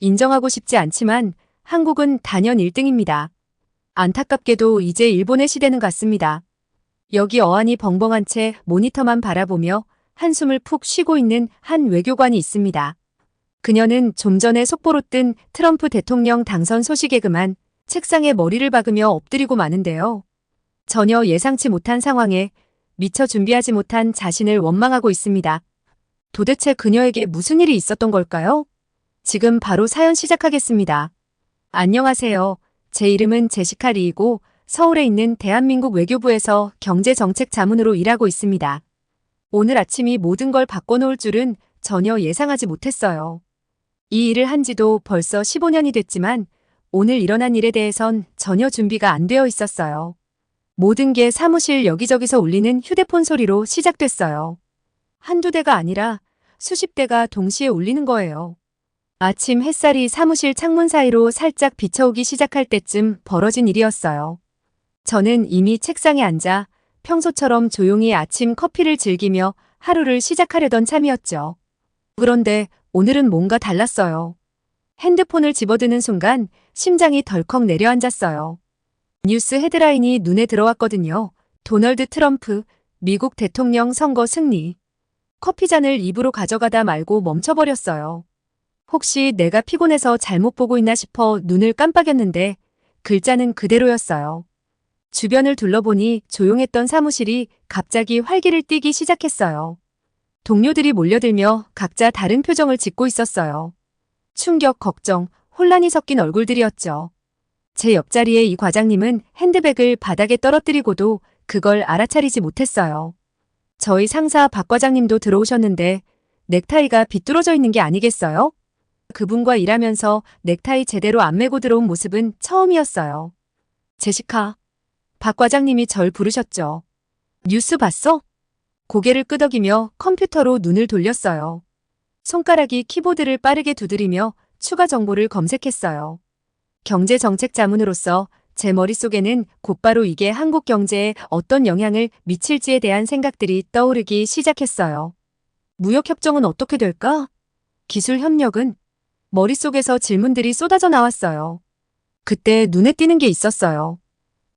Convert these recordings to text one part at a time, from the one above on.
인정하고 싶지 않지만 한국은 단연 1등입니다. 안타깝게도 이제 일본의 시대는 같습니다. 여기 어안이 벙벙한 채 모니터만 바라보며 한숨을 푹 쉬고 있는 한 외교관이 있습니다. 그녀는 좀 전에 속보로 뜬 트럼프 대통령 당선 소식에 그만 책상에 머리를 박으며 엎드리고 마는데요. 전혀 예상치 못한 상황에 미처 준비하지 못한 자신을 원망하고 있습니다. 도대체 그녀에게 무슨 일이 있었던 걸까요? 지금 바로 사연 시작하겠습니다. 안녕하세요. 제 이름은 제시카 리이고 서울에 있는 대한민국 외교부에서 경제정책 자문으로 일하고 있습니다. 오늘 아침이 모든 걸 바꿔놓을 줄은 전혀 예상하지 못했어요. 이 일을 한 지도 벌써 15년이 됐지만 오늘 일어난 일에 대해선 전혀 준비가 안 되어 있었어요. 모든 게 사무실 여기저기서 울리는 휴대폰 소리로 시작됐어요. 한두 대가 아니라 수십 대가 동시에 울리는 거예요. 아침 햇살이 사무실 창문 사이로 살짝 비쳐오기 시작할 때쯤 벌어진 일이었어요. 저는 이미 책상에 앉아 평소처럼 조용히 아침 커피를 즐기며 하루를 시작하려던 참이었죠. 그런데 오늘은 뭔가 달랐어요. 핸드폰을 집어드는 순간 심장이 덜컥 내려앉았어요. 뉴스 헤드라인이 눈에 들어왔거든요. 도널드 트럼프, 미국 대통령 선거 승리. 커피잔을 입으로 가져가다 말고 멈춰버렸어요. 혹시 내가 피곤해서 잘못 보고 있나 싶어 눈을 깜빡였는데 글자는 그대로였어요. 주변을 둘러보니 조용했던 사무실이 갑자기 활기를 띠기 시작했어요. 동료들이 몰려들며 각자 다른 표정을 짓고 있었어요. 충격, 걱정, 혼란이 섞인 얼굴들이었죠. 제 옆자리에 이 과장님은 핸드백을 바닥에 떨어뜨리고도 그걸 알아차리지 못했어요. 저희 상사 박 과장님도 들어오셨는데 넥타이가 비뚤어져 있는 게 아니겠어요? 그분과 일하면서 넥타이 제대로 안 매고 들어온 모습은 처음이었어요. 제시카. 박 과장님이 절 부르셨죠. 뉴스 봤어? 고개를 끄덕이며 컴퓨터로 눈을 돌렸어요. 손가락이 키보드를 빠르게 두드리며 추가 정보를 검색했어요. 경제정책 자문으로서 제 머릿속에는 곧바로 이게 한국 경제에 어떤 영향을 미칠지에 대한 생각들이 떠오르기 시작했어요. 무역협정은 어떻게 될까? 기술협력은? 머릿속에서 질문들이 쏟아져 나왔어요. 그때 눈에 띄는 게 있었어요.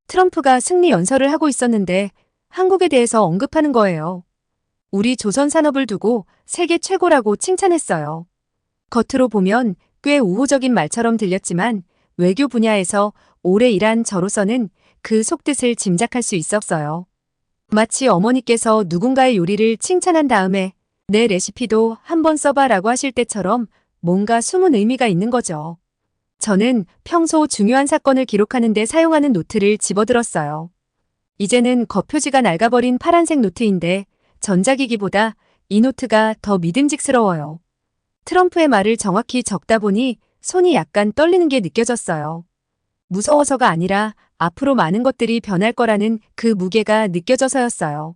트럼프가 승리 연설을 하고 있었는데 한국에 대해서 언급하는 거예요. 우리 조선 산업을 두고 세계 최고라고 칭찬했어요. 겉으로 보면 꽤 우호적인 말처럼 들렸지만 외교 분야에서 오래 일한 저로서는 그 속뜻을 짐작할 수 있었어요. 마치 어머니께서 누군가의 요리를 칭찬한 다음에 내 레시피도 한번 써봐라고 하실 때처럼 뭔가 숨은 의미가 있는 거죠. 저는 평소 중요한 사건을 기록하는 데 사용하는 노트를 집어들었어요. 이제는 겉표지가 낡아버린 파란색 노트인데 전자기기보다 이 노트가 더 믿음직스러워요. 트럼프의 말을 정확히 적다 보니 손이 약간 떨리는 게 느껴졌어요. 무서워서가 아니라 앞으로 많은 것들이 변할 거라는 그 무게가 느껴져서였어요.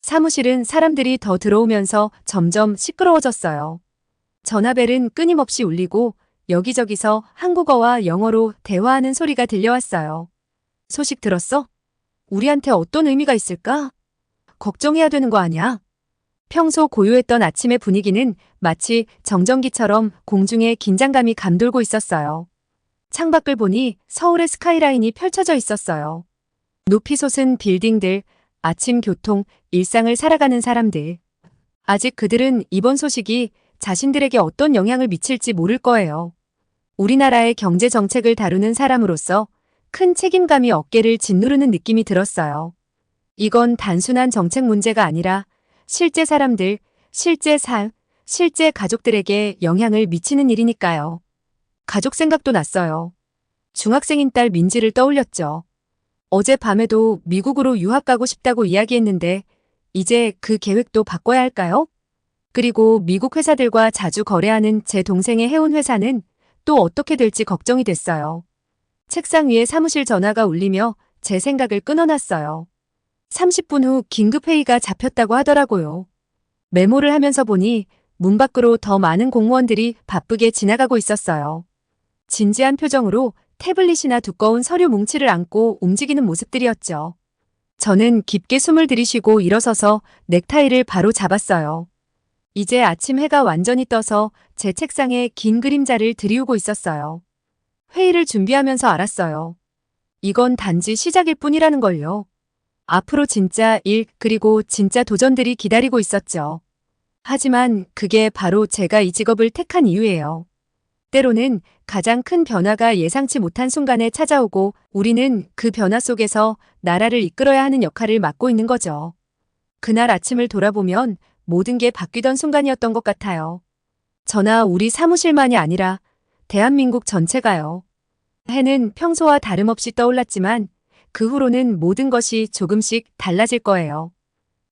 사무실은 사람들이 더 들어오면서 점점 시끄러워졌어요. 전화벨은 끊임없이 울리고 여기저기서 한국어와 영어로 대화하는 소리가 들려왔어요. 소식 들었어? 우리한테 어떤 의미가 있을까? 걱정해야 되는 거 아니야? 평소 고요했던 아침의 분위기는 마치 정전기처럼 공중에 긴장감이 감돌고 있었어요. 창밖을 보니 서울의 스카이라인이 펼쳐져 있었어요. 높이 솟은 빌딩들, 아침 교통, 일상을 살아가는 사람들. 아직 그들은 이번 소식이 자신들에게 어떤 영향을 미칠지 모를 거예요. 우리나라의 경제 정책을 다루는 사람으로서 큰 책임감이 어깨를 짓누르는 느낌이 들었어요. 이건 단순한 정책 문제가 아니라 실제 사람들, 실제 삶, 실제 가족들에게 영향을 미치는 일이니까요. 가족 생각도 났어요. 중학생인 딸 민지를 떠올렸죠. 어젯밤에도 미국으로 유학 가고 싶다고 이야기했는데 이제 그 계획도 바꿔야 할까요? 그리고 미국 회사들과 자주 거래하는 제 동생의 해운 회사는 또 어떻게 될지 걱정이 됐어요. 책상 위에 사무실 전화가 울리며 제 생각을 끊어놨어요. 30분 후 긴급회의가 잡혔다고 하더라고요. 메모를 하면서 보니 문 밖으로 더 많은 공무원들이 바쁘게 지나가고 있었어요. 진지한 표정으로 태블릿이나 두꺼운 서류 뭉치를 안고 움직이는 모습들이었죠. 저는 깊게 숨을 들이쉬고 일어서서 넥타이를 바로 잡았어요. 이제 아침 해가 완전히 떠서 제 책상에 긴 그림자를 들이우고 있었어요. 회의를 준비하면서 알았어요. 이건 단지 시작일 뿐이라는 걸요. 앞으로 진짜 일, 그리고 진짜 도전들이 기다리고 있었죠. 하지만 그게 바로 제가 이 직업을 택한 이유예요. 때로는 가장 큰 변화가 예상치 못한 순간에 찾아오고 우리는 그 변화 속에서 나라를 이끌어야 하는 역할을 맡고 있는 거죠. 그날 아침을 돌아보면 모든 게 바뀌던 순간이었던 것 같아요. 저나 우리 사무실만이 아니라 대한민국 전체가요. 해는 평소와 다름없이 떠올랐지만 그 후로는 모든 것이 조금씩 달라질 거예요.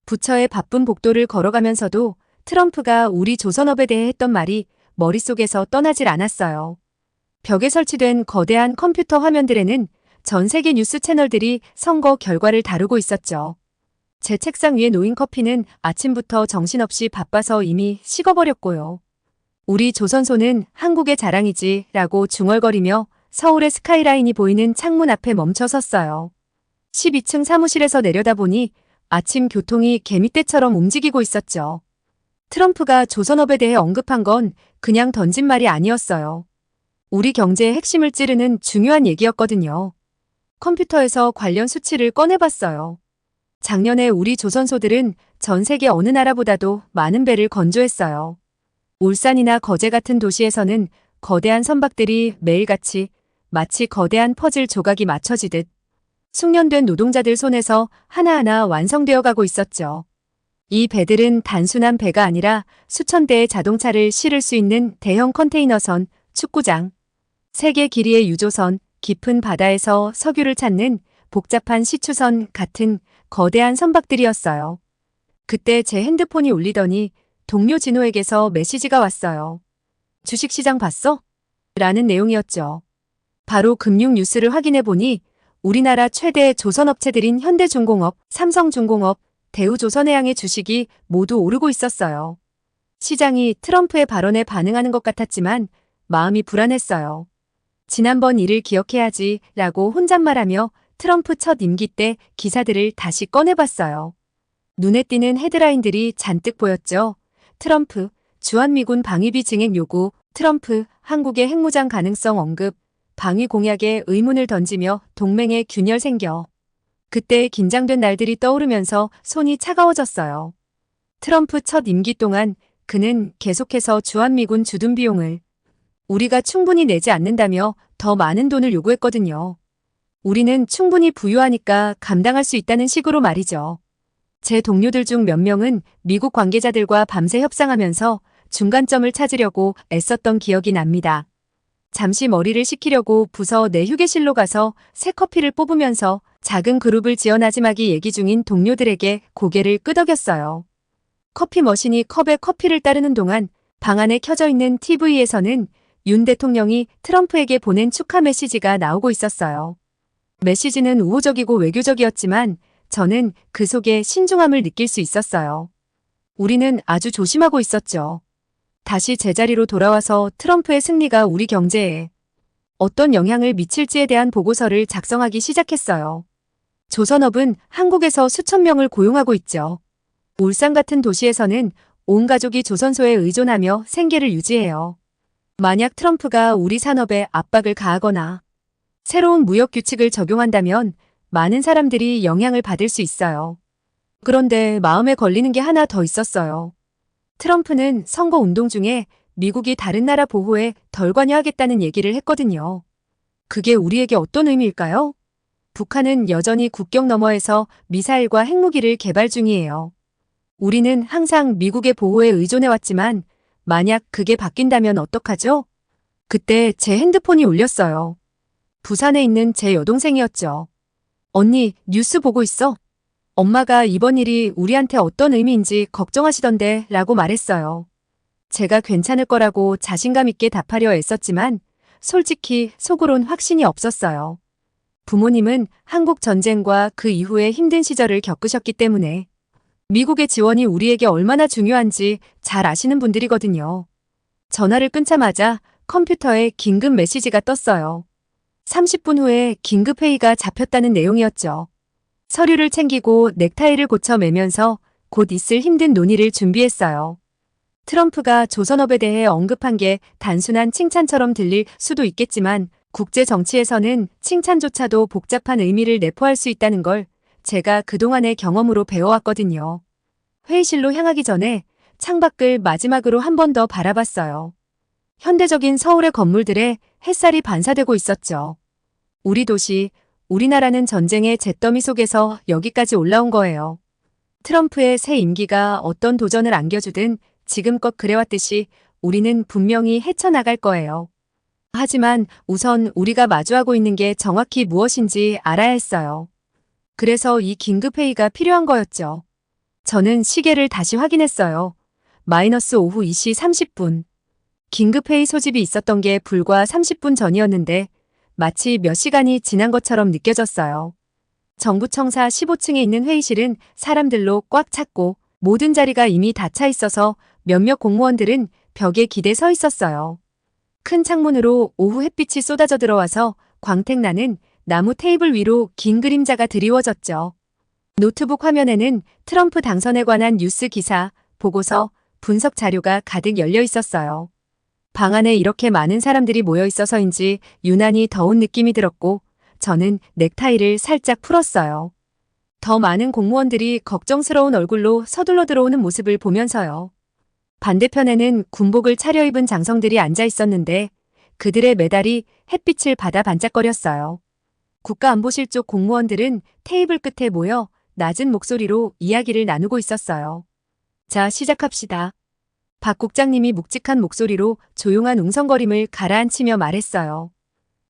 부처의 바쁜 복도를 걸어가면서도 트럼프가 우리 조선업에 대해 했던 말이 머릿속에서 떠나질 않았어요. 벽에 설치된 거대한 컴퓨터 화면들에는 전 세계 뉴스 채널들이 선거 결과를 다루고 있었죠. 제 책상 위에 놓인 커피는 아침부터 정신없이 바빠서 이미 식어버렸고요. 우리 조선소는 한국의 자랑이지 라고 중얼거리며 서울의 스카이라인이 보이는 창문 앞에 멈춰 섰어요. 12층 사무실에서 내려다보니 아침 교통이 개미떼처럼 움직이고 있었죠. 트럼프가 조선업에 대해 언급한 건 그냥 던진 말이 아니었어요. 우리 경제의 핵심을 찌르는 중요한 얘기였거든요. 컴퓨터에서 관련 수치를 꺼내봤어요. 작년에 우리 조선소들은 전 세계 어느 나라보다도 많은 배를 건조했어요. 울산이나 거제 같은 도시에서는 거대한 선박들이 매일같이 마치 거대한 퍼즐 조각이 맞춰지듯 숙련된 노동자들 손에서 하나하나 완성되어 가고 있었죠. 이 배들은 단순한 배가 아니라 수천 대의 자동차를 실을 수 있는 대형 컨테이너선, 축구장, 세계 길이의 유조선, 깊은 바다에서 석유를 찾는 복잡한 시추선 같은 거대한 선박들이었어요. 그때 제 핸드폰이 울리더니 동료 진호에게서 메시지가 왔어요. 주식시장 봤어? 라는 내용이었죠. 바로 금융 뉴스를 확인해 보니 우리나라 최대 조선업체들인 현대중공업, 삼성중공업, 대우조선해양의 주식이 모두 오르고 있었어요. 시장이 트럼프의 발언에 반응하는 것 같았지만 마음이 불안했어요. 지난번 일을 기억해야지 라고 혼잣말하며 트럼프 첫 임기 때 기사들을 다시 꺼내봤어요. 눈에 띄는 헤드라인들이 잔뜩 보였죠. 트럼프, 주한미군 방위비 증액 요구, 트럼프, 한국의 핵무장 가능성 언급, 방위 공약에 의문을 던지며 동맹에 균열 생겨. 그때 긴장된 날들이 떠오르면서 손이 차가워졌어요. 트럼프 첫 임기 동안 그는 계속해서 주한미군 주둔 비용을 우리가 충분히 내지 않는다며 더 많은 돈을 요구했거든요. 우리는 충분히 부유하니까 감당할 수 있다는 식으로 말이죠. 제 동료들 중 몇 명은 미국 관계자들과 밤새 협상하면서 중간점을 찾으려고 애썼던 기억이 납니다. 잠시 머리를 식히려고 부서 내 휴게실로 가서 새 커피를 뽑으면서 작은 그룹을 지어 나지막이 얘기 중인 동료들에게 고개를 끄덕였어요. 커피 머신이 컵에 커피를 따르는 동안 방 안에 켜져 있는 TV에서는 윤 대통령이 트럼프에게 보낸 축하 메시지가 나오고 있었어요. 메시지는 우호적이고 외교적이었지만 저는 그 속에 신중함을 느낄 수 있었어요. 우리는 아주 조심하고 있었죠. 다시 제자리로 돌아와서 트럼프의 승리가 우리 경제에 어떤 영향을 미칠지에 대한 보고서를 작성하기 시작했어요. 조선업은 한국에서 수천 명을 고용하고 있죠. 울산 같은 도시에서는 온 가족이 조선소에 의존하며 생계를 유지해요. 만약 트럼프가 우리 산업에 압박을 가하거나 새로운 무역 규칙을 적용한다면 많은 사람들이 영향을 받을 수 있어요. 그런데 마음에 걸리는 게 하나 더 있었어요. 트럼프는 선거 운동 중에 미국이 다른 나라 보호에 덜 관여하겠다는 얘기를 했거든요. 그게 우리에게 어떤 의미일까요? 북한은 여전히 국경 너머에서 미사일과 핵무기를 개발 중이에요. 우리는 항상 미국의 보호에 의존해왔지만 만약 그게 바뀐다면 어떡하죠? 그때 제 핸드폰이 울렸어요. 부산에 있는 제 여동생이었죠. 언니, 뉴스 보고 있어? 엄마가 이번 일이 우리한테 어떤 의미인지 걱정하시던데 라고 말했어요. 제가 괜찮을 거라고 자신감 있게 답하려 애썼지만 솔직히 속으론 확신이 없었어요. 부모님은 한국 전쟁과 그 이후의 힘든 시절을 겪으셨기 때문에 미국의 지원이 우리에게 얼마나 중요한지 잘 아시는 분들이거든요. 전화를 끊자마자 컴퓨터에 긴급 메시지가 떴어요. 30분 후에 긴급회의가 잡혔다는 내용이었죠. 서류를 챙기고 넥타이를 고쳐 매면서 곧 있을 힘든 논의를 준비했어요. 트럼프가 조선업에 대해 언급한 게 단순한 칭찬처럼 들릴 수도 있겠지만 국제 정치에서는 칭찬조차도 복잡한 의미를 내포할 수 있다는 걸 제가 그동안의 경험으로 배워왔거든요. 회의실로 향하기 전에 창밖을 마지막으로 한 번 더 바라봤어요. 현대적인 서울의 건물들에 햇살이 반사되고 있었죠. 우리 도시, 우리나라는 전쟁의 잿더미 속에서 여기까지 올라온 거예요. 트럼프의 새 임기가 어떤 도전을 안겨주든 지금껏 그래왔듯이 우리는 분명히 헤쳐나갈 거예요. 하지만 우선 우리가 마주하고 있는 게 정확히 무엇인지 알아야 했어요. 그래서 이 긴급회의가 필요한 거였죠. 저는 시계를 다시 확인했어요. 마이너스 오후 2시 30분. 긴급회의 소집이 있었던 게 불과 30분 전이었는데 마치 몇 시간이 지난 것처럼 느껴졌어요. 정부청사 15층에 있는 회의실은 사람들로 꽉 찼고 모든 자리가 이미 다 차 있어서 몇몇 공무원들은 벽에 기대 서 있었어요. 큰 창문으로 오후 햇빛이 쏟아져 들어와서 광택나는 나무 테이블 위로 긴 그림자가 드리워졌죠. 노트북 화면에는 트럼프 당선에 관한 뉴스 기사, 보고서, 분석 자료가 가득 열려 있었어요. 방 안에 이렇게 많은 사람들이 모여 있어서인지 유난히 더운 느낌이 들었고 저는 넥타이를 살짝 풀었어요. 더 많은 공무원들이 걱정스러운 얼굴로 서둘러 들어오는 모습을 보면서요. 반대편에는 군복을 차려입은 장성들이 앉아 있었는데 그들의 메달이 햇빛을 받아 반짝거렸어요. 국가안보실 쪽 공무원들은 테이블 끝에 모여 낮은 목소리로 이야기를 나누고 있었어요. 자, 시작합시다. 박 국장님이 묵직한 목소리로 조용한 웅성거림을 가라앉히며 말했어요.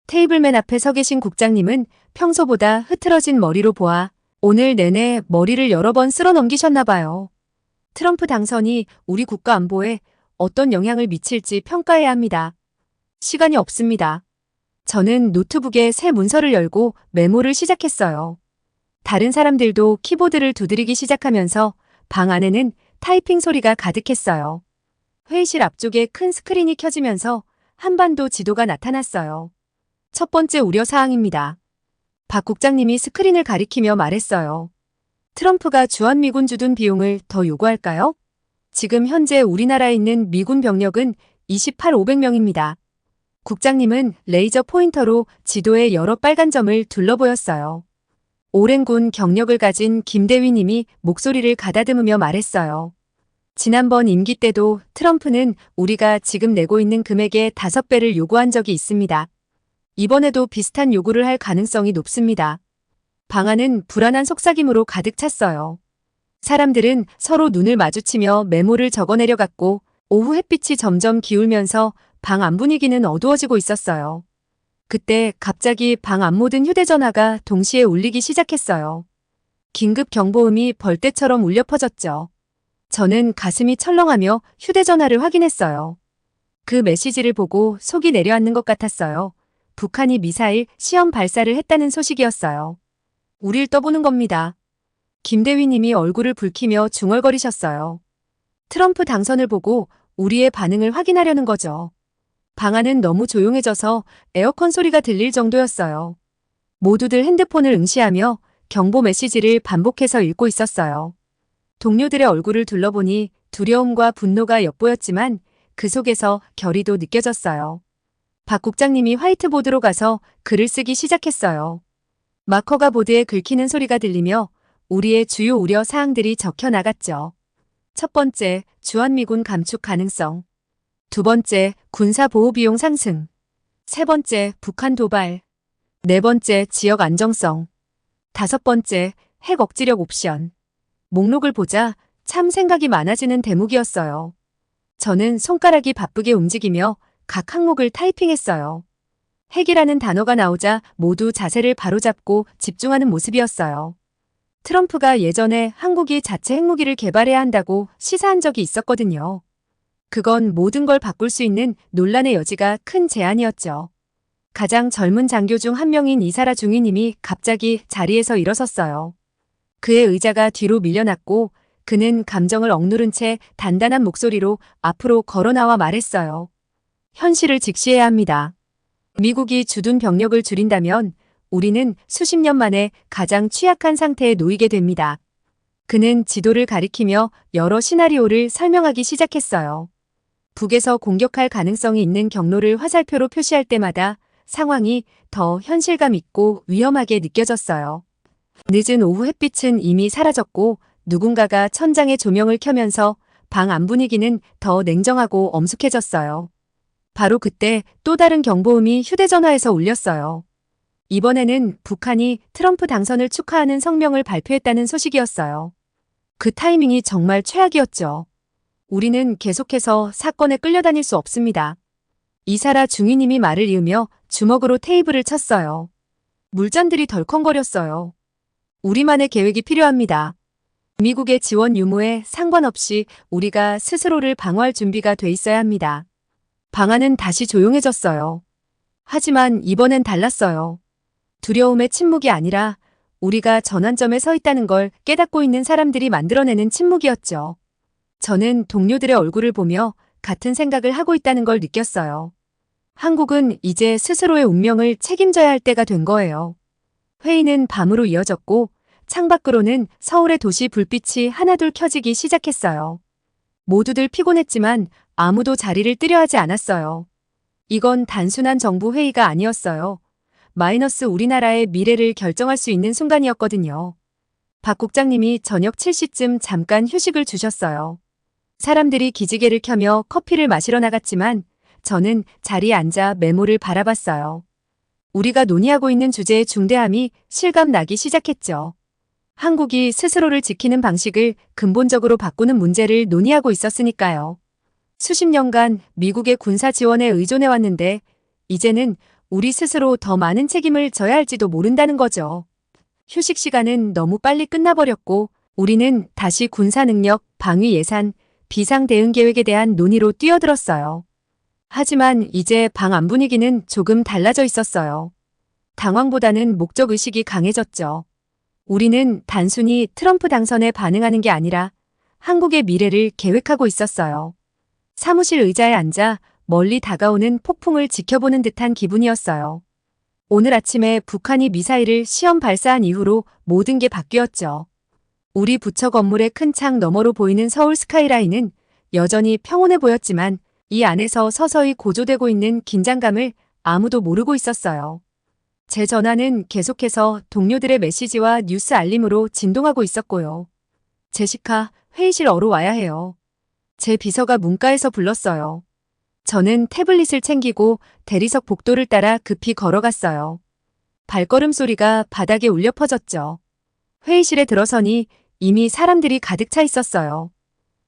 테이블 맨 앞에 서 계신 국장님은 평소보다 흐트러진 머리로 보아 오늘 내내 머리를 여러 번 쓸어 넘기셨나 봐요. 트럼프 당선이 우리 국가 안보에 어떤 영향을 미칠지 평가해야 합니다. 시간이 없습니다. 저는 노트북에 새 문서를 열고 메모를 시작했어요. 다른 사람들도 키보드를 두드리기 시작하면서 방 안에는 타이핑 소리가 가득했어요. 회의실 앞쪽에 큰 스크린이 켜지면서 한반도 지도가 나타났어요. 첫 번째 우려사항입니다. 박 국장님이 스크린을 가리키며 말했어요. 트럼프가 주한미군 주둔 비용을 더 요구할까요? 지금 현재 우리나라에 있는 미군 병력은 28,500명입니다. 국장님은 레이저 포인터로 지도에 여러 빨간 점을 둘러 보였어요. 오랜 군 경력을 가진 김대위 님이 목소리를 가다듬으며 말했어요. 지난번 임기 때도 트럼프는 우리가 지금 내고 있는 금액의 5배를 요구한 적이 있습니다. 이번에도 비슷한 요구를 할 가능성이 높습니다. 방 안은 불안한 속삭임으로 가득 찼어요. 사람들은 서로 눈을 마주치며 메모를 적어내려갔고 오후 햇빛이 점점 기울면서 방 안 분위기는 어두워지고 있었어요. 그때 갑자기 방 안 모든 휴대전화가 동시에 울리기 시작했어요. 긴급 경보음이 벌떼처럼 울려 퍼졌죠. 저는 가슴이 철렁하며 휴대전화를 확인했어요. 그 메시지를 보고 속이 내려앉는 것 같았어요. 북한이 미사일 시험 발사를 했다는 소식이었어요. 우릴 떠보는 겁니다. 김대위 님이 얼굴을 붉히며 중얼거리셨어요. 트럼프 당선을 보고 우리의 반응을 확인하려는 거죠. 방 안은 너무 조용해져서 에어컨 소리가 들릴 정도였어요. 모두들 핸드폰을 응시하며 경보 메시지를 반복해서 읽고 있었어요. 동료들의 얼굴을 둘러보니 두려움과 분노가 엿보였지만 그 속에서 결의도 느껴졌어요. 박 국장님이 화이트보드로 가서 글을 쓰기 시작했어요. 마커가 보드에 긁히는 소리가 들리며 우리의 주요 우려 사항들이 적혀 나갔죠. 첫 번째, 주한미군 감축 가능성. 두 번째, 군사보호비용 상승. 세 번째, 북한 도발. 네 번째, 지역 안정성. 다섯 번째, 핵 억지력 옵션. 목록을 보자 참 생각이 많아지는 대목이었어요. 저는 손가락이 바쁘게 움직이며 각 항목을 타이핑했어요. 핵이라는 단어가 나오자 모두 자세를 바로잡고 집중하는 모습이었어요. 트럼프가 예전에 한국이 자체 핵무기를 개발해야 한다고 시사한 적이 있었거든요. 그건 모든 걸 바꿀 수 있는 논란의 여지가 큰 제안이었죠. 가장 젊은 장교 중 한 명인 이사라 중위님이 갑자기 자리에서 일어섰어요. 그의 의자가 뒤로 밀려났고 그는 감정을 억누른 채 단단한 목소리로 앞으로 걸어나와 말했어요. 현실을 직시해야 합니다. 미국이 주둔 병력을 줄인다면 우리는 수십 년 만에 가장 취약한 상태에 놓이게 됩니다. 그는 지도를 가리키며 여러 시나리오를 설명하기 시작했어요. 북에서 공격할 가능성이 있는 경로를 화살표로 표시할 때마다 상황이 더 현실감 있고 위험하게 느껴졌어요. 늦은 오후 햇빛은 이미 사라졌고 누군가가 천장에 조명을 켜면서 방 안 분위기는 더 냉정하고 엄숙해졌어요. 바로 그때 또 다른 경보음이 휴대전화에서 울렸어요. 이번에는 북한이 트럼프 당선을 축하하는 성명을 발표했다는 소식이었어요. 그 타이밍이 정말 최악이었죠. 우리는 계속해서 사건에 끌려다닐 수 없습니다. 이사라 중위님이 말을 이으며 주먹으로 테이블을 쳤어요. 물잔들이 덜컹거렸어요. 우리만의 계획이 필요합니다. 미국의 지원 유무에 상관없이 우리가 스스로를 방어할 준비가 돼 있어야 합니다. 방안은 다시 조용해졌어요. 하지만 이번엔 달랐어요. 두려움의 침묵이 아니라 우리가 전환점에 서 있다는 걸 깨닫고 있는 사람들이 만들어내는 침묵이었죠. 저는 동료들의 얼굴을 보며 같은 생각을 하고 있다는 걸 느꼈어요. 한국은 이제 스스로의 운명을 책임져야 할 때가 된 거예요. 회의는 밤으로 이어졌고 창밖으로는 서울의 도시 불빛이 하나둘 켜지기 시작했어요. 모두들 피곤했지만 아무도 자리를 뜨려 하지 않았어요. 이건 단순한 정부 회의가 아니었어요. 마이너스 우리나라의 미래를 결정할 수 있는 순간이었거든요. 박 국장님이 저녁 7시쯤 잠깐 휴식을 주셨어요. 사람들이 기지개를 켜며 커피를 마시러 나갔지만 저는 자리에 앉아 메모를 바라봤어요. 우리가 논의하고 있는 주제의 중대함이 실감나기 시작했죠. 한국이 스스로를 지키는 방식을 근본적으로 바꾸는 문제를 논의하고 있었으니까요. 수십 년간 미국의 군사 지원에 의존해왔는데 이제는 우리 스스로 더 많은 책임을 져야 할지도 모른다는 거죠. 휴식 시간은 너무 빨리 끝나버렸고 우리는 다시 군사 능력, 방위 예산, 비상 대응 계획에 대한 논의로 뛰어들었어요. 하지만 이제 방 안 분위기는 조금 달라져 있었어요. 당황보다는 목적의식이 강해졌죠. 우리는 단순히 트럼프 당선에 반응하는 게 아니라 한국의 미래를 계획하고 있었어요. 사무실 의자에 앉아 멀리 다가오는 폭풍을 지켜보는 듯한 기분이었어요. 오늘 아침에 북한이 미사일을 시험 발사한 이후로 모든 게 바뀌었죠. 우리 부처 건물의 큰 창 너머로 보이는 서울 스카이라인은 여전히 평온해 보였지만 이 안에서 서서히 고조되고 있는 긴장감을 아무도 모르고 있었어요. 제 전화는 계속해서 동료들의 메시지와 뉴스 알림으로 진동하고 있었고요. 제시카, 회의실 어로 와야 해요. 제 비서가 문과에서 불렀어요. 저는 태블릿을 챙기고 대리석 복도를 따라 급히 걸어갔어요. 발걸음 소리가 바닥에 울려 퍼졌죠. 회의실에 들어서니 이미 사람들이 가득 차 있었어요.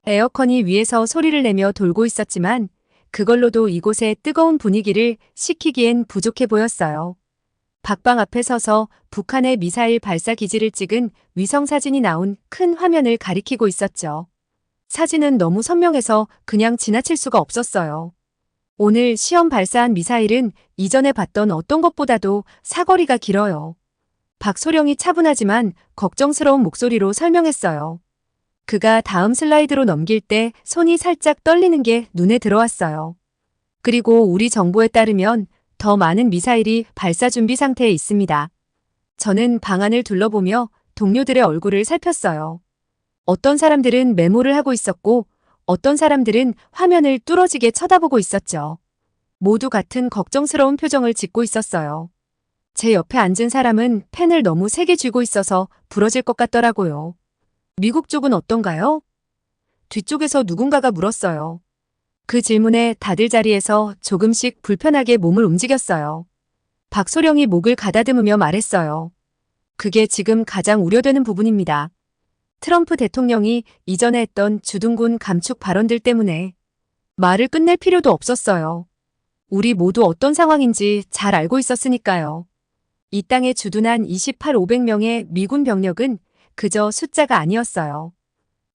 에어컨이 위에서 소리를 내며 돌고 있었지만 그걸로도 이곳의 뜨거운 분위기를 식히기엔 부족해 보였어요. 박방 앞에 서서 북한의 미사일 발사 기지를 찍은 위성사진이 나온 큰 화면을 가리키고 있었죠. 사진은 너무 선명해서 그냥 지나칠 수가 없었어요. 오늘 시험 발사한 미사일은 이전에 봤던 어떤 것보다도 사거리가 길어요. 박소령이 차분하지만 걱정스러운 목소리로 설명했어요. 그가 다음 슬라이드로 넘길 때 손이 살짝 떨리는 게 눈에 들어왔어요. 그리고 우리 정보에 따르면 더 많은 미사일이 발사 준비 상태에 있습니다. 저는 방안을 둘러보며 동료들의 얼굴을 살폈어요. 어떤 사람들은 메모를 하고 있었고 어떤 사람들은 화면을 뚫어지게 쳐다보고 있었죠. 모두 같은 걱정스러운 표정을 짓고 있었어요. 제 옆에 앉은 사람은 펜을 너무 세게 쥐고 있어서 부러질 것 같더라고요. 미국 쪽은 어떤가요? 뒤쪽에서 누군가가 물었어요. 그 질문에 다들 자리에서 조금씩 불편하게 몸을 움직였어요. 박소령이 목을 가다듬으며 말했어요. 그게 지금 가장 우려되는 부분입니다. 트럼프 대통령이 이전에 했던 주둔군 감축 발언들 때문에 말을 끝낼 필요도 없었어요. 우리 모두 어떤 상황인지 잘 알고 있었으니까요. 이 땅에 주둔한 500명의 미군 병력은 그저 숫자가 아니었어요.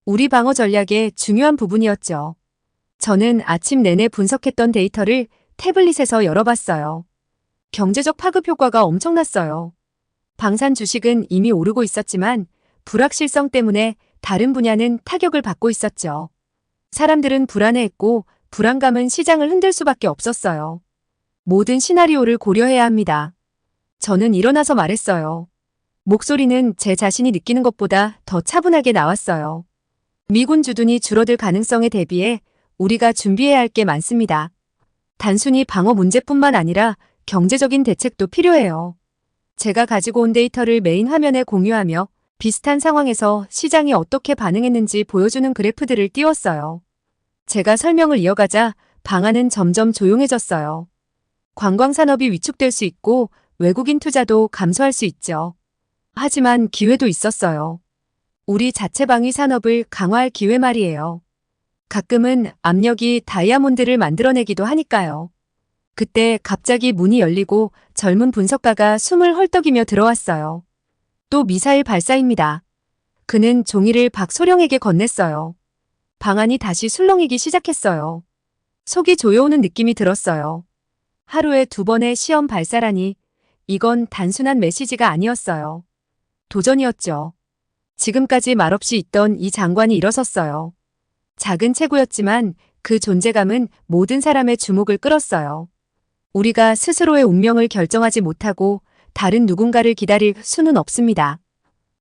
우리 방어 전략의 중요한 부분이었죠. 저는 아침 내내 분석했던 데이터를 태블릿에서 열어봤어요. 경제적 파급 효과가 엄청났어요. 방산 주식은 이미 오르고 있었지만 불확실성 때문에 다른 분야는 타격을 받고 있었죠. 사람들은 불안해했고 불안감은 시장을 흔들 수밖에 없었어요. 모든 시나리오를 고려해야 합니다. 저는 일어나서 말했어요. 목소리는 제 자신이 느끼는 것보다 더 차분하게 나왔어요. 미군 주둔이 줄어들 가능성에 대비해 우리가 준비해야 할 게 많습니다. 단순히 방어 문제뿐만 아니라 경제적인 대책도 필요해요. 제가 가지고 온 데이터를 메인 화면에 공유하며 비슷한 상황에서 시장이 어떻게 반응했는지 보여주는 그래프들을 띄웠어요. 제가 설명을 이어가자 방안은 점점 조용해졌어요. 관광산업이 위축될 수 있고 외국인 투자도 감소할 수 있죠. 하지만 기회도 있었어요. 우리 자체 방위 산업을 강화할 기회 말이에요. 가끔은 압력이 다이아몬드를 만들어내기도 하니까요. 그때 갑자기 문이 열리고 젊은 분석가가 숨을 헐떡이며 들어왔어요. 또 미사일 발사입니다. 그는 종이를 박소령에게 건넸어요. 방안이 다시 술렁이기 시작했어요. 속이 조여오는 느낌이 들었어요. 하루에 2번의 시험 발사라니 이건 단순한 메시지가 아니었어요. 도전이었죠. 지금까지 말없이 있던 이 장관이 일어섰어요. 작은 체구였지만 그 존재감은 모든 사람의 주목을 끌었어요. 우리가 스스로의 운명을 결정하지 못하고 다른 누군가를 기다릴 수는 없습니다.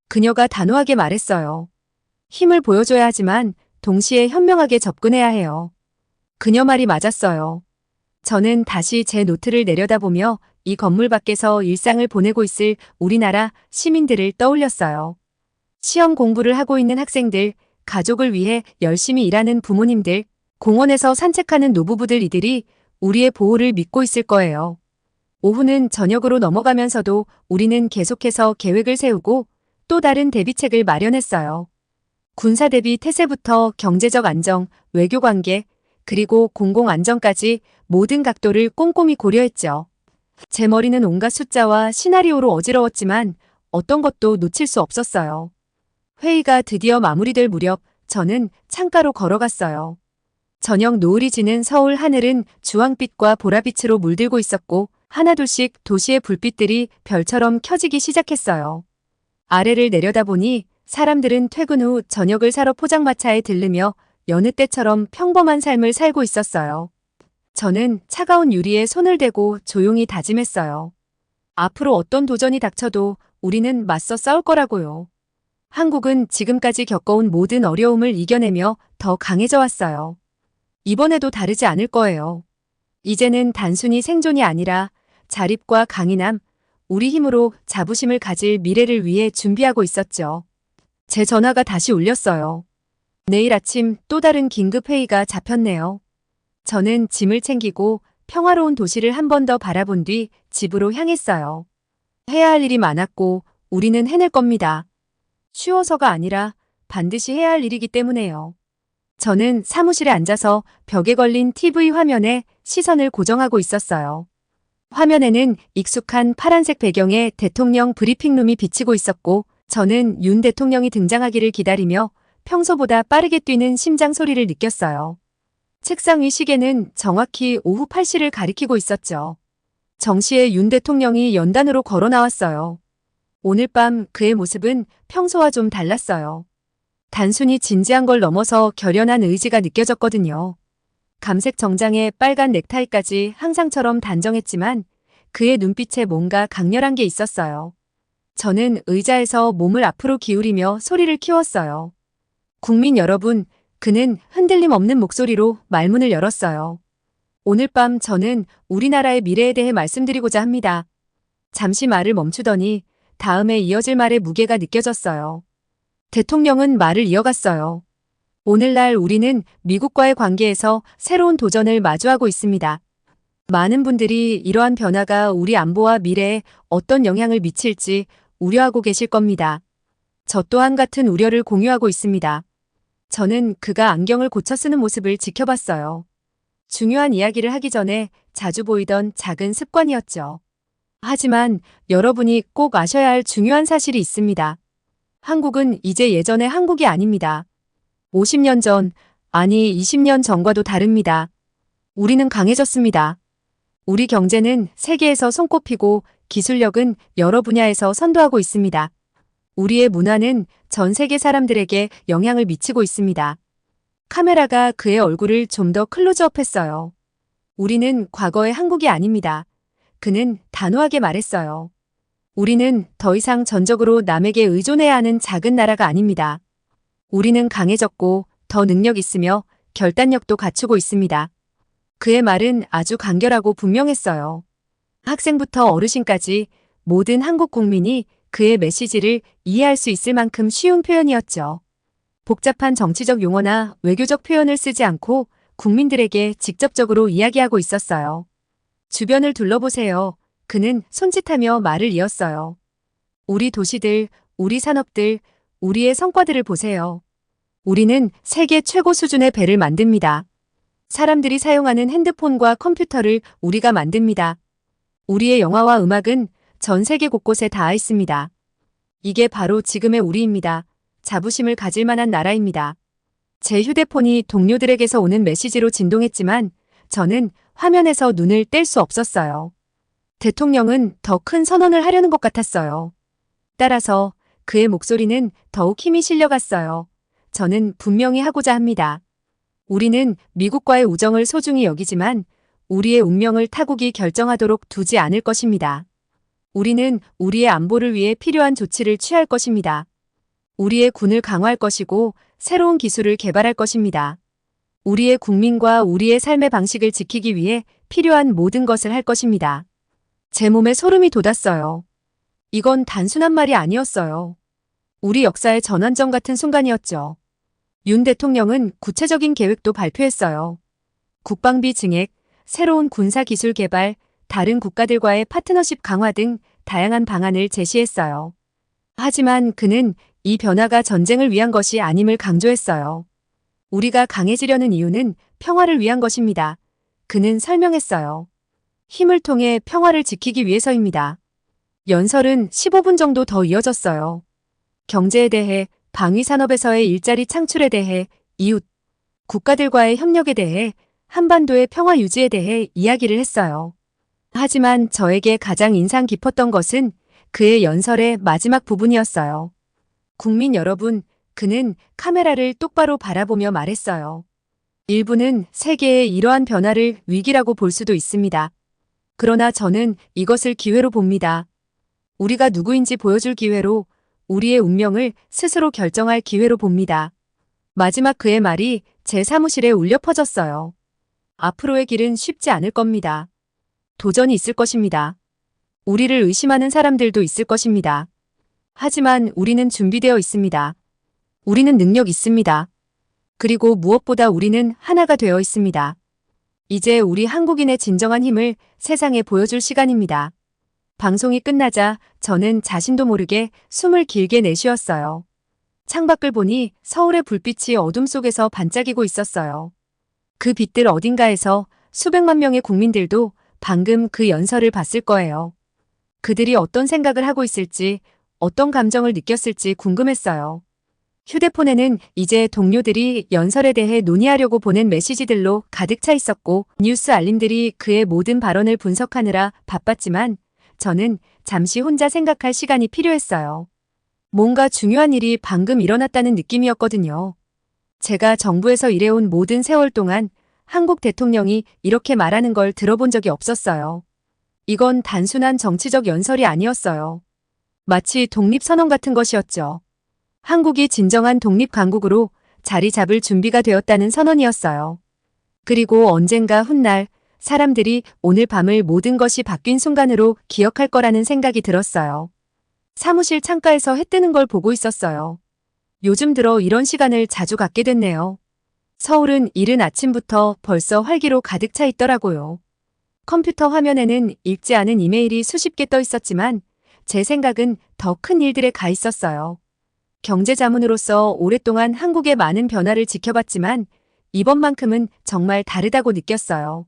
그녀가 단호하게 말했어요. 힘을 보여줘야 하지만 동시에 현명하게 접근해야 해요. 그녀 말이 맞았어요. 저는 다시 제 노트를 내려다보며 이 건물 밖에서 일상을 보내고 있을 우리나라 시민들을 떠올렸어요. 시험 공부를 하고 있는 학생들, 가족을 위해 열심히 일하는 부모님들, 공원에서 산책하는 노부부들 이들이 우리의 보호를 믿고 있을 거예요. 오후는 저녁으로 넘어가면서도 우리는 계속해서 계획을 세우고 또 다른 대비책을 마련했어요. 군사 대비 태세부터 경제적 안정, 외교 관계, 그리고 공공안전까지 모든 각도를 꼼꼼히 고려했죠. 제 머리는 온갖 숫자와 시나리오로 어지러웠지만 어떤 것도 놓칠 수 없었어요. 회의가 드디어 마무리될 무렵 저는 창가로 걸어갔어요. 저녁 노을이 지는 서울 하늘은 주황빛과 보라빛으로 물들고 있었고 하나둘씩 도시의 불빛들이 별처럼 켜지기 시작했어요. 아래를 내려다보니 사람들은 퇴근 후 저녁을 사러 포장마차에 들르며 여느 때처럼 평범한 삶을 살고 있었어요. 저는 차가운 유리에 손을 대고 조용히 다짐했어요. 앞으로 어떤 도전이 닥쳐도 우리는 맞서 싸울 거라고요. 한국은 지금까지 겪어온 모든 어려움을 이겨내며 더 강해져 왔어요. 이번에도 다르지 않을 거예요. 이제는 단순히 생존이 아니라 자립과 강인함, 우리 힘으로 자부심을 가질 미래를 위해 준비하고 있었죠. 제 전화가 다시 울렸어요. 내일 아침 또 다른 긴급 회의가 잡혔네요. 저는 짐을 챙기고 평화로운 도시를 한 번 더 바라본 뒤 집으로 향했어요. 해야 할 일이 많았고 우리는 해낼 겁니다. 쉬워서가 아니라 반드시 해야 할 일이기 때문에요. 저는 사무실에 앉아서 벽에 걸린 TV 화면에 시선을 고정하고 있었어요. 화면에는 익숙한 파란색 배경에 대통령 브리핑룸이 비치고 있었고 저는 윤 대통령이 등장하기를 기다리며 평소보다 빠르게 뛰는 심장 소리를 느꼈어요. 책상 위 시계는 정확히 오후 8시를 가리키고 있었죠. 정시에 윤 대통령이 연단으로 걸어 나왔어요. 오늘 밤 그의 모습은 평소와 좀 달랐어요. 단순히 진지한 걸 넘어서 결연한 의지가 느껴졌거든요. 감색 정장에 빨간 넥타이까지 항상처럼 단정했지만 그의 눈빛에 뭔가 강렬한 게 있었어요. 저는 의자에서 몸을 앞으로 기울이며 소리를 키웠어요. 국민 여러분, 그는 흔들림 없는 목소리로 말문을 열었어요. 오늘 밤 저는 우리나라의 미래에 대해 말씀드리고자 합니다. 잠시 말을 멈추더니 다음에 이어질 말의 무게가 느껴졌어요. 대통령은 말을 이어갔어요. 오늘날 우리는 미국과의 관계에서 새로운 도전을 마주하고 있습니다. 많은 분들이 이러한 변화가 우리 안보와 미래에 어떤 영향을 미칠지 우려하고 계실 겁니다. 저 또한 같은 우려를 공유하고 있습니다. 저는 그가 안경을 고쳐 쓰는 모습을 지켜봤어요. 중요한 이야기를 하기 전에 자주 보이던 작은 습관이었죠. 하지만 여러분이 꼭 아셔야 할 중요한 사실이 있습니다. 한국은 이제 예전의 한국이 아닙니다. 50년 전, 아니 20년 전과도 다릅니다. 우리는 강해졌습니다. 우리 경제는 세계에서 손꼽히고 기술력은 여러 분야에서 선도하고 있습니다. 우리의 문화는 전 세계 사람들에게 영향을 미치고 있습니다. 카메라가 그의 얼굴을 좀 더 클로즈업했어요. 우리는 과거의 한국이 아닙니다. 그는 단호하게 말했어요. 우리는 더 이상 전적으로 남에게 의존해야 하는 작은 나라가 아닙니다. 우리는 강해졌고 더 능력 있으며 결단력도 갖추고 있습니다. 그의 말은 아주 간결하고 분명했어요. 학생부터 어르신까지 모든 한국 국민이 그의 메시지를 이해할 수 있을 만큼 쉬운 표현이었죠. 복잡한 정치적 용어나 외교적 표현을 쓰지 않고 국민들에게 직접적으로 이야기하고 있었어요. 주변을 둘러보세요. 그는 손짓하며 말을 이었어요. 우리 도시들, 우리 산업들, 우리의 성과들을 보세요. 우리는 세계 최고 수준의 배를 만듭니다. 사람들이 사용하는 핸드폰과 컴퓨터를 우리가 만듭니다. 우리의 영화와 음악은 전 세계 곳곳에 닿아 있습니다. 이게 바로 지금의 우리입니다. 자부심을 가질 만한 나라입니다. 제 휴대폰이 동료들에게서 오는 메시지로 진동했지만 저는 화면에서 눈을 뗄 수 없었어요. 대통령은 더 큰 선언을 하려는 것 같았어요. 따라서 그의 목소리는 더욱 힘이 실려갔어요. 저는 분명히 하고자 합니다. 우리는 미국과의 우정을 소중히 여기지만 우리의 운명을 타국이 결정하도록 두지 않을 것입니다. 우리는 우리의 안보를 위해 필요한 조치를 취할 것입니다. 우리의 군을 강화할 것이고 새로운 기술을 개발할 것입니다. 우리의 국민과 우리의 삶의 방식을 지키기 위해 필요한 모든 것을 할 것입니다. 제 몸에 소름이 돋았어요. 이건 단순한 말이 아니었어요. 우리 역사의 전환점 같은 순간이었죠. 윤 대통령은 구체적인 계획도 발표했어요. 국방비 증액, 새로운 군사기술 개발, 다른 국가들과의 파트너십 강화 등 다양한 방안을 제시했어요. 하지만 그는 이 변화가 전쟁을 위한 것이 아님을 강조했어요. 우리가 강해지려는 이유는 평화를 위한 것입니다. 그는 설명했어요. 힘을 통해 평화를 지키기 위해서입니다. 연설은 15분 정도 더 이어졌어요. 경제에 대해, 방위산업에서의 일자리 창출에 대해, 이웃, 국가들과의 협력에 대해, 한반도의 평화 유지에 대해 이야기를 했어요. 하지만 저에게 가장 인상 깊었던 것은 그의 연설의 마지막 부분이었어요. 국민 여러분, 그는 카메라를 똑바로 바라보며 말했어요. 일부는 세계의 이러한 변화를 위기라고 볼 수도 있습니다. 그러나 저는 이것을 기회로 봅니다. 우리가 누구인지 보여줄 기회로, 우리의 운명을 스스로 결정할 기회로 봅니다. 마지막 그의 말이 제 사무실에 울려 퍼졌어요. 앞으로의 길은 쉽지 않을 겁니다. 도전이 있을 것입니다. 우리를 의심하는 사람들도 있을 것입니다. 하지만 우리는 준비되어 있습니다. 우리는 능력 있습니다. 그리고 무엇보다 우리는 하나가 되어 있습니다. 이제 우리 한국인의 진정한 힘을 세상에 보여줄 시간입니다. 방송이 끝나자 저는 자신도 모르게 숨을 길게 내쉬었어요. 창밖을 보니 서울의 불빛이 어둠 속에서 반짝이고 있었어요. 그 빛들 어딘가에서 수백만 명의 국민들도 방금 그 연설을 봤을 거예요. 그들이 어떤 생각을 하고 있을지, 어떤 감정을 느꼈을지 궁금했어요. 휴대폰에는 이제 동료들이 연설에 대해 논의하려고 보낸 메시지들로 가득 차 있었고 뉴스 알림들이 그의 모든 발언을 분석하느라 바빴지만 저는 잠시 혼자 생각할 시간이 필요했어요. 뭔가 중요한 일이 방금 일어났다는 느낌이었거든요. 제가 정부에서 일해온 모든 세월 동안 한국 대통령이 이렇게 말하는 걸 들어본 적이 없었어요. 이건 단순한 정치적 연설이 아니었어요. 마치 독립선언 같은 것이었죠. 한국이 진정한 독립강국으로 자리 잡을 준비가 되었다는 선언이었어요. 그리고 언젠가 훗날 사람들이 오늘 밤을 모든 것이 바뀐 순간으로 기억할 거라는 생각이 들었어요. 사무실 창가에서 해 뜨는 걸 보고 있었어요. 요즘 들어 이런 시간을 자주 갖게 됐네요. 서울은 이른 아침부터 벌써 활기로 가득 차 있더라고요. 컴퓨터 화면에는 읽지 않은 이메일이 수십 개 떠 있었지만 제 생각은 더 큰 일들에 가 있었어요. 경제자문으로서 오랫동안 한국의 많은 변화를 지켜봤지만 이번만큼은 정말 다르다고 느꼈어요.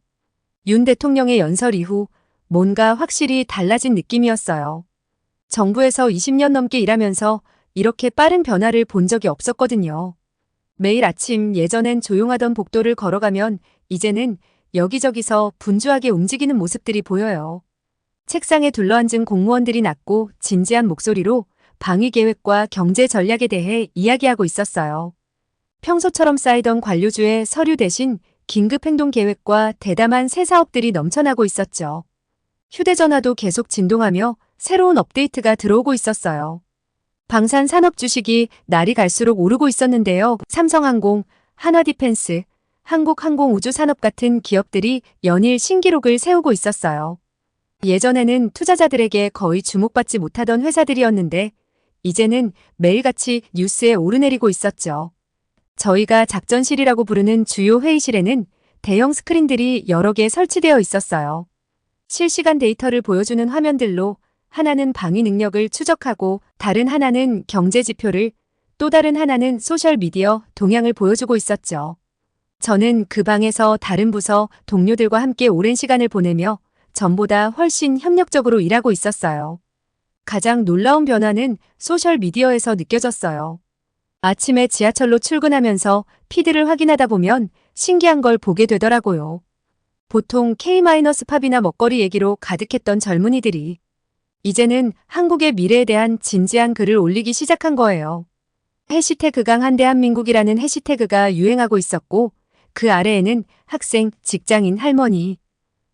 윤 대통령의 연설 이후 뭔가 확실히 달라진 느낌이었어요. 정부에서 20년 넘게 일하면서 이렇게 빠른 변화를 본 적이 없었거든요. 매일 아침 예전엔 조용하던 복도를 걸어가면 이제는 여기저기서 분주하게 움직이는 모습들이 보여요. 책상에 둘러앉은 공무원들이 낮고 진지한 목소리로 방위 계획과 경제 전략에 대해 이야기하고 있었어요. 평소처럼 쌓이던 관료주의 서류 대신 긴급 행동 계획과 대담한 새 사업들이 넘쳐나고 있었죠. 휴대전화도 계속 진동하며 새로운 업데이트가 들어오고 있었어요. 방산 산업 주식이 날이 갈수록 오르고 있었는데요. 삼성항공, 한화디펜스, 한국항공우주산업 같은 기업들이 연일 신기록을 세우고 있었어요. 예전에는 투자자들에게 거의 주목받지 못하던 회사들이었는데 이제는 매일같이 뉴스에 오르내리고 있었죠. 저희가 작전실이라고 부르는 주요 회의실에는 대형 스크린들이 여러 개 설치되어 있었어요. 실시간 데이터를 보여주는 화면들로 하나는 방위 능력을 추적하고 다른 하나는 경제 지표를, 또 다른 하나는 소셜미디어 동향을 보여주고 있었죠. 저는 그 방에서 다른 부서 동료들과 함께 오랜 시간을 보내며 전보다 훨씬 협력적으로 일하고 있었어요. 가장 놀라운 변화는 소셜미디어에서 느껴졌어요. 아침에 지하철로 출근하면서 피드를 확인하다 보면 신기한 걸 보게 되더라고요. 보통 K-팝이나 먹거리 얘기로 가득했던 젊은이들이 이제는 한국의 미래에 대한 진지한 글을 올리기 시작한 거예요. 해시태그 강한대한민국이라는 해시태그가 유행하고 있었고 그 아래에는 학생, 직장인, 할머니,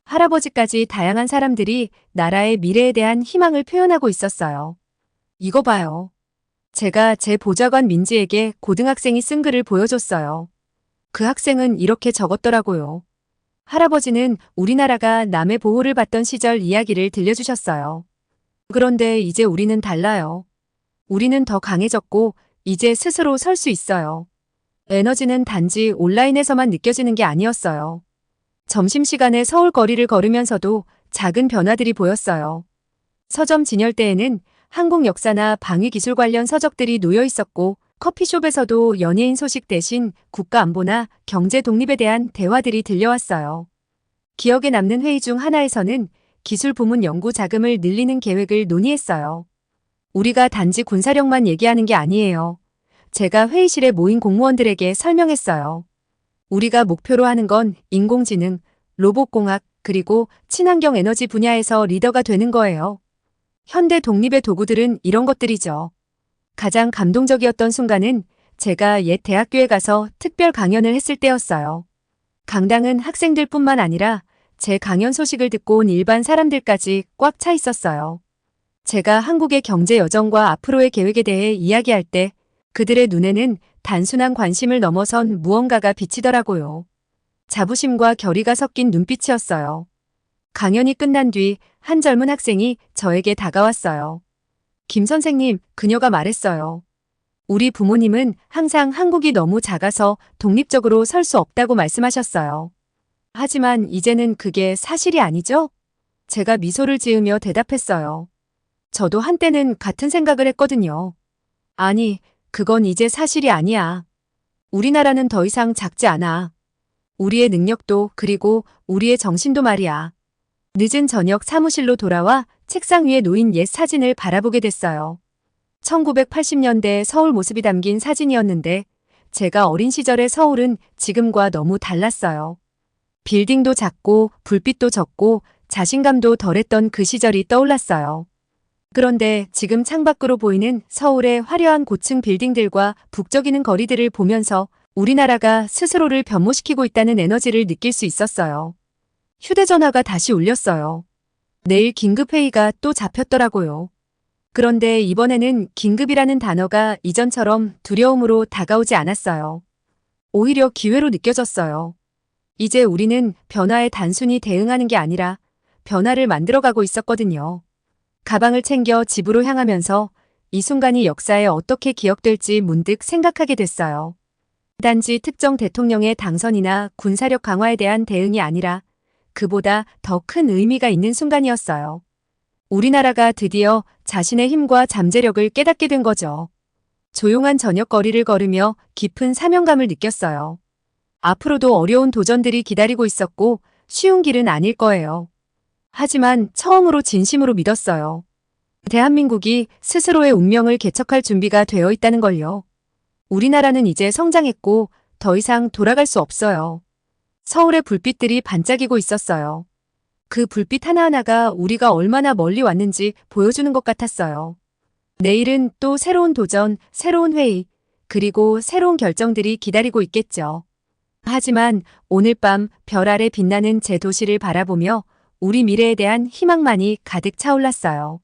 할아버지까지 다양한 사람들이 나라의 미래에 대한 희망을 표현하고 있었어요. 이거 봐요. 제가 제 보좌관 민지에게 고등학생이 쓴 글을 보여줬어요. 그 학생은 이렇게 적었더라고요. 할아버지는 우리나라가 남의 보호를 받던 시절 이야기를 들려주셨어요. 그런데 이제 우리는 달라요. 우리는 더 강해졌고 이제 스스로 설 수 있어요. 에너지는 단지 온라인에서만 느껴지는 게 아니었어요. 점심시간에 서울 거리를 걸으면서도 작은 변화들이 보였어요. 서점 진열대에는 한국 역사나 방위 기술 관련 서적들이 놓여 있었고 커피숍에서도 연예인 소식 대신 국가 안보나 경제 독립에 대한 대화들이 들려왔어요. 기억에 남는 회의 중 하나에서는 기술 부문 연구 자금을 늘리는 계획을 논의했어요. 우리가 단지 군사력만 얘기하는 게 아니에요. 제가 회의실에 모인 공무원들에게 설명했어요. 우리가 목표로 하는 건 인공지능, 로봇공학, 그리고 친환경 에너지 분야에서 리더가 되는 거예요. 현대 독립의 도구들은 이런 것들이죠. 가장 감동적이었던 순간은 제가 옛 대학교에 가서 특별 강연을 했을 때였어요. 강당은 학생들뿐만 아니라 제 강연 소식을 듣고 온 일반 사람들까지 꽉 차 있었어요. 제가 한국의 경제 여정과 앞으로의 계획에 대해 이야기할 때 그들의 눈에는 단순한 관심을 넘어선 무언가가 비치더라고요. 자부심과 결의가 섞인 눈빛이었어요. 강연이 끝난 뒤 한 젊은 학생이 저에게 다가왔어요. 김 선생님, 그녀가 말했어요. 우리 부모님은 항상 한국이 너무 작아서 독립적으로 설 수 없다고 말씀하셨어요. 하지만 이제는 그게 사실이 아니죠? 제가 미소를 지으며 대답했어요. 저도 한때는 같은 생각을 했거든요. 아니, 그건 이제 사실이 아니야. 우리나라는 더 이상 작지 않아. 우리의 능력도 그리고 우리의 정신도 말이야. 늦은 저녁 사무실로 돌아와 책상 위에 놓인 옛 사진을 바라보게 됐어요. 1980년대 서울 모습이 담긴 사진이었는데 제가 어린 시절의 서울은 지금과 너무 달랐어요. 빌딩도 작고 불빛도 적고 자신감도 덜했던 그 시절이 떠올랐어요. 그런데 지금 창밖으로 보이는 서울의 화려한 고층 빌딩들과 북적이는 거리들을 보면서 우리나라가 스스로를 변모시키고 있다는 에너지를 느낄 수 있었어요. 휴대전화가 다시 울렸어요. 내일 긴급회의가 또 잡혔더라고요. 그런데 이번에는 긴급이라는 단어가 이전처럼 두려움으로 다가오지 않았어요. 오히려 기회로 느껴졌어요. 이제 우리는 변화에 단순히 대응하는 게 아니라 변화를 만들어가고 있었거든요. 가방을 챙겨 집으로 향하면서 이 순간이 역사에 어떻게 기억될지 문득 생각하게 됐어요. 단지 특정 대통령의 당선이나 군사력 강화에 대한 대응이 아니라 그보다 더 큰 의미가 있는 순간이었어요. 우리나라가 드디어 자신의 힘과 잠재력을 깨닫게 된 거죠. 조용한 저녁 거리를 걸으며 깊은 사명감을 느꼈어요. 앞으로도 어려운 도전들이 기다리고 있었고 쉬운 길은 아닐 거예요. 하지만 처음으로 진심으로 믿었어요. 대한민국이 스스로의 운명을 개척할 준비가 되어 있다는 걸요. 우리나라는 이제 성장했고 더 이상 돌아갈 수 없어요. 서울의 불빛들이 반짝이고 있었어요. 그 불빛 하나하나가 우리가 얼마나 멀리 왔는지 보여주는 것 같았어요. 내일은 또 새로운 도전, 새로운 회의, 그리고 새로운 결정들이 기다리고 있겠죠. 하지만 오늘 밤 별 아래 빛나는 제 도시를 바라보며 우리 미래에 대한 희망만이 가득 차올랐어요.